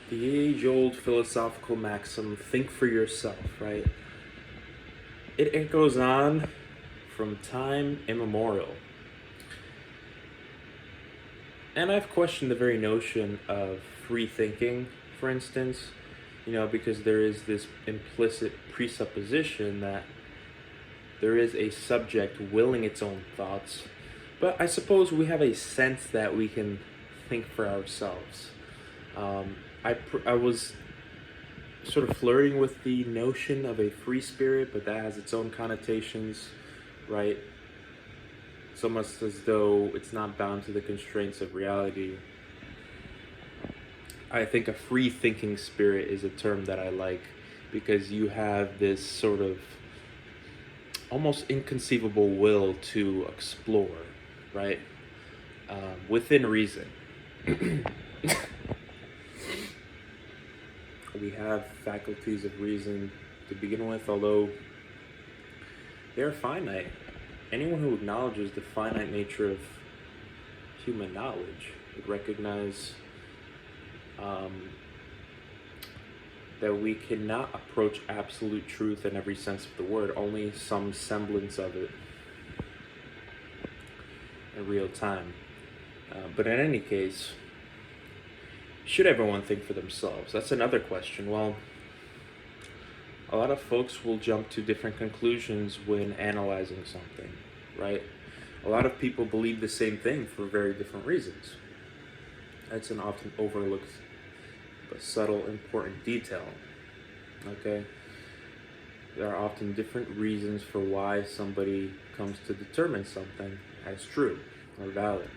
The age-old philosophical maxim, think for yourself, right? It goes on from time immemorial. And I've questioned the very notion of free thinking, for instance, because there is this implicit presupposition that there is a subject willing its own thoughts. But I suppose we have a sense that we can think for ourselves. I was sort of flirting with the notion of a free spirit, but that has its own connotations, right? It's almost as though it's not bound to the constraints of reality. I think a free thinking spirit is a term that I like because you have this sort of almost inconceivable will to explore, right? Within reason. We have faculties of reason to begin with, although they're finite. Anyone who acknowledges the finite nature of human knowledge would recognize that we cannot approach absolute truth in every sense of the word, only some semblance of it in real time. But in any case, should everyone think for themselves? That's another question. Well, a lot of folks will jump to different conclusions when analyzing something, right? A lot of people believe the same thing for very different reasons. That's an often overlooked but subtle, important detail, okay? There are often different reasons for why somebody comes to determine something as true or valid.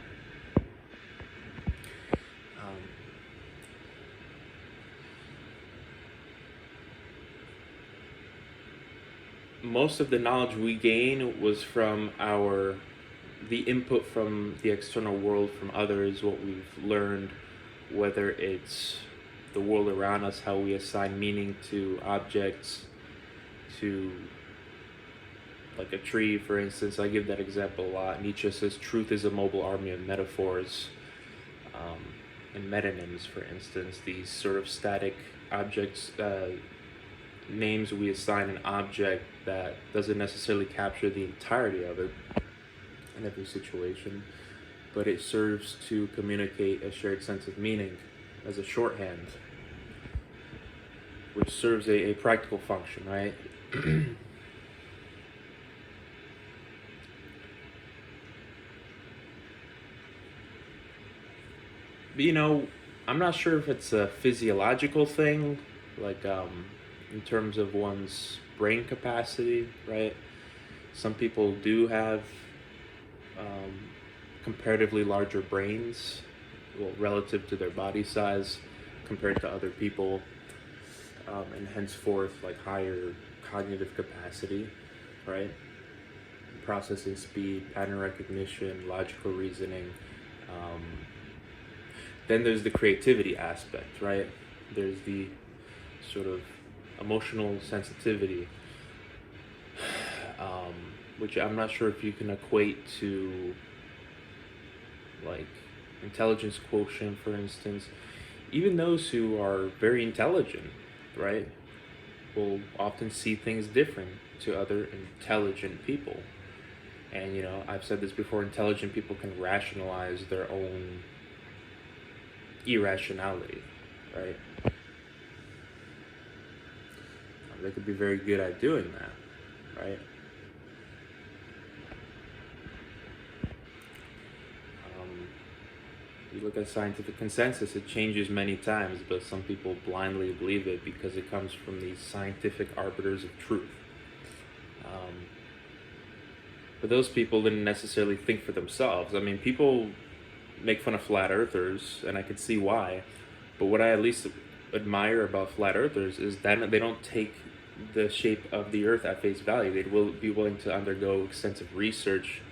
Most of the knowledge we gain was from the input from the external world, from others, what we've learned, whether it's the world around us, how we assign meaning to objects, to like a tree, for instance. I give that example a lot. Nietzsche says truth is a mobile army of metaphors, and metonyms, for instance, these sort of static objects, names we assign an object that doesn't necessarily capture the entirety of it in every situation, but it serves to communicate a shared sense of meaning as a shorthand, which serves a practical function, right? But I'm not sure if it's a physiological thing, like in terms of one's brain capacity, right? Some people do have comparatively larger brains, well, relative to their body size compared to other people, and henceforth like higher cognitive capacity, right? Processing speed, pattern recognition, logical reasoning. Then there's the creativity aspect, right? There's the sort of emotional sensitivity, which I'm not sure if you can equate to like intelligence quotient, for instance. Even those who are very intelligent, right, will often see things different to other intelligent people. And I've said this before, intelligent people can rationalize their own irrationality, right? They could be very good at doing that, right? You look at scientific consensus, it changes many times, but some people blindly believe it because it comes from these scientific arbiters of truth. But those people didn't necessarily think for themselves. I mean, people make fun of flat earthers, and I could see why. But what I at least admire about flat earthers is that they don't take the shape of the earth at face value. They will be willing to undergo extensive research.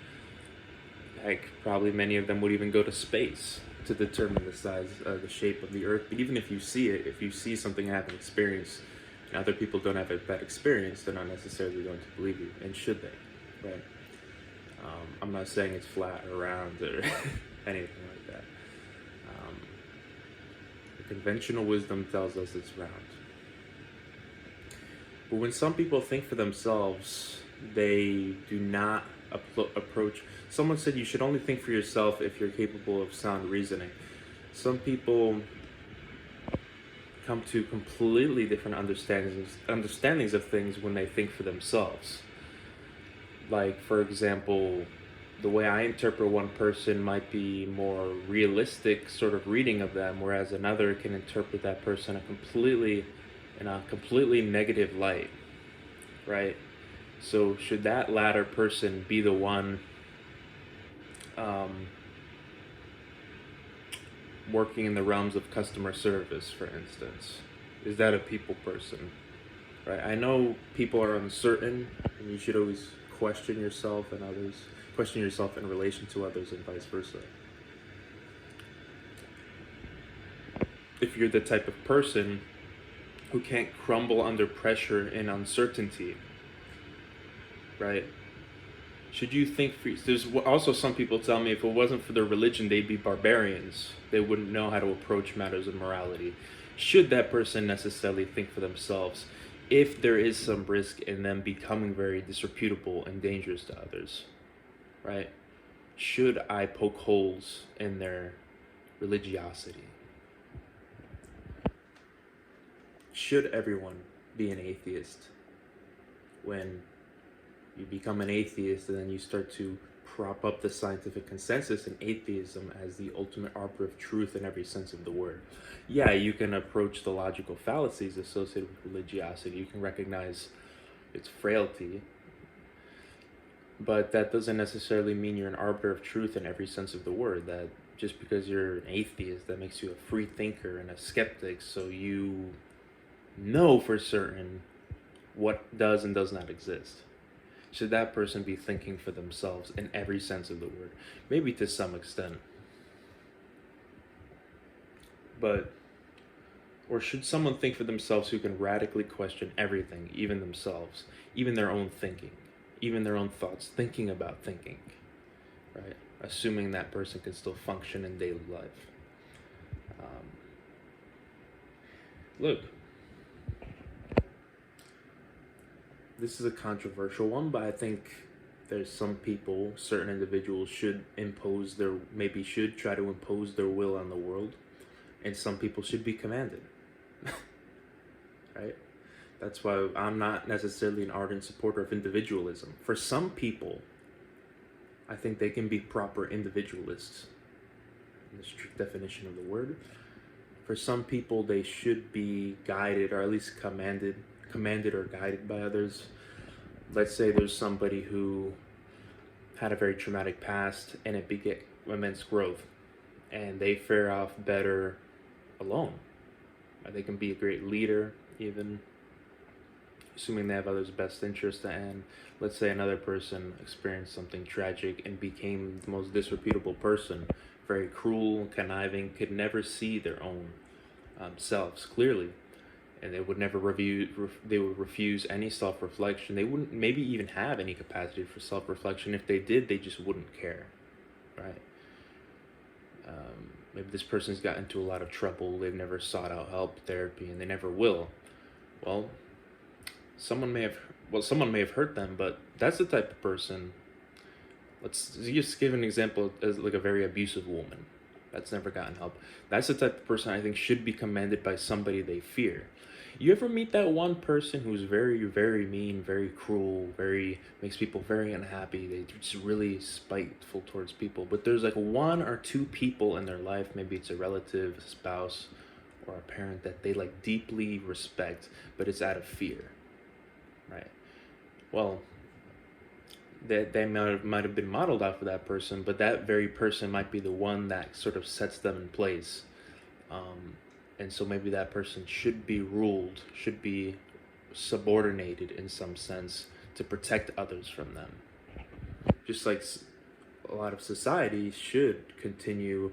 Heck, probably many of them would even go to space to determine the size, the shape of the earth. But even if you see it, if you see something you haven't experienced, and other people don't have that experience, they're not necessarily going to believe you, and should they, right? I'm not saying it's flat or round or anything like that. Conventional wisdom tells us it's round. But when some people think for themselves, they do not approach. Someone said you should only think for yourself if you're capable of sound reasoning. Some people come to completely different understandings of things when they think for themselves. Like, for example, the way I interpret one person might be more realistic sort of reading of them, whereas another can interpret that person in a completely negative light, right? So should that latter person be the one working in the realms of customer service, for instance? Is that a people person, right? I know people are uncertain, and you should always question yourself in relation to others, and vice versa. If you're the type of person who can't crumble under pressure and uncertainty, right? Should you think for... There's also some people tell me if it wasn't for their religion, they'd be barbarians. They wouldn't know how to approach matters of morality. Should that person necessarily think for themselves if there is some risk in them becoming very disreputable and dangerous to others, right? Should I poke holes in their religiosity? Should everyone be an atheist? When you become an atheist and then you start to prop up the scientific consensus in atheism as the ultimate arbiter of truth in every sense of the word. Yeah, you can approach the logical fallacies associated with religiosity. You can recognize its frailty, but that doesn't necessarily mean you're an arbiter of truth in every sense of the word. That just because you're an atheist, that makes you a free thinker and a skeptic, so you know for certain what does and does not exist. Should that person be thinking for themselves in every sense of the word? Maybe to some extent. Or should someone think for themselves who can radically question everything, even themselves, even their own thinking, even their own thoughts, thinking about thinking, right? Assuming that person can still function in daily life. Look, this is a controversial one, but I think there's some people, certain individuals should try to impose their will on the world, and some people should be commanded. Right? That's why I'm not necessarily an ardent supporter of individualism. For some people, I think they can be proper individualists in the strict definition of the word. For some people, they should be guided, or at least commanded or guided by others. Let's say there's somebody who had a very traumatic past and it begat immense growth, and they fare off better alone. They can be a great leader, even assuming they have others' best interest. And let's say another person experienced something tragic and became the most disreputable person, very cruel, conniving, could never see their own selves clearly, and they would never they would refuse any self-reflection. They wouldn't maybe even have any capacity for self-reflection. If they did, they just wouldn't care, right? Maybe this person's got into a lot of trouble, they've never sought out help, therapy, and they never will. Well, someone may have hurt them, but that's the type of person. Let's just give an example as like a very abusive woman that's never gotten help. That's the type of person I think should be commanded by somebody they fear. You ever meet that one person who's very, very mean, very cruel, makes people very unhappy? They're just really spiteful towards people. But there's like one or two people in their life, maybe it's a relative, a spouse, or a parent that they like deeply respect, but it's out of fear, right? Well, they might have been modeled after that person, but that very person might be the one that sort of sets them in place. And so maybe that person should be ruled, should be subordinated in some sense to protect others from them. Just like a lot of society should continue,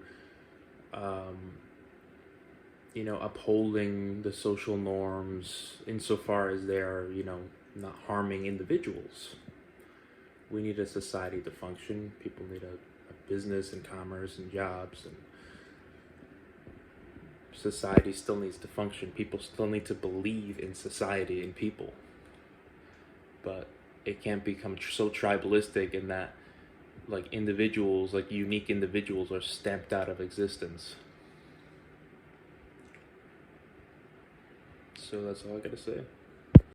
upholding the social norms insofar as they are, not harming individuals. We need a society to function. People need a business and commerce and jobs, and society still needs to function. People still need to believe in society and people. But it can't become so tribalistic in that, like, individuals, like unique individuals, are stamped out of existence. So that's all I gotta say.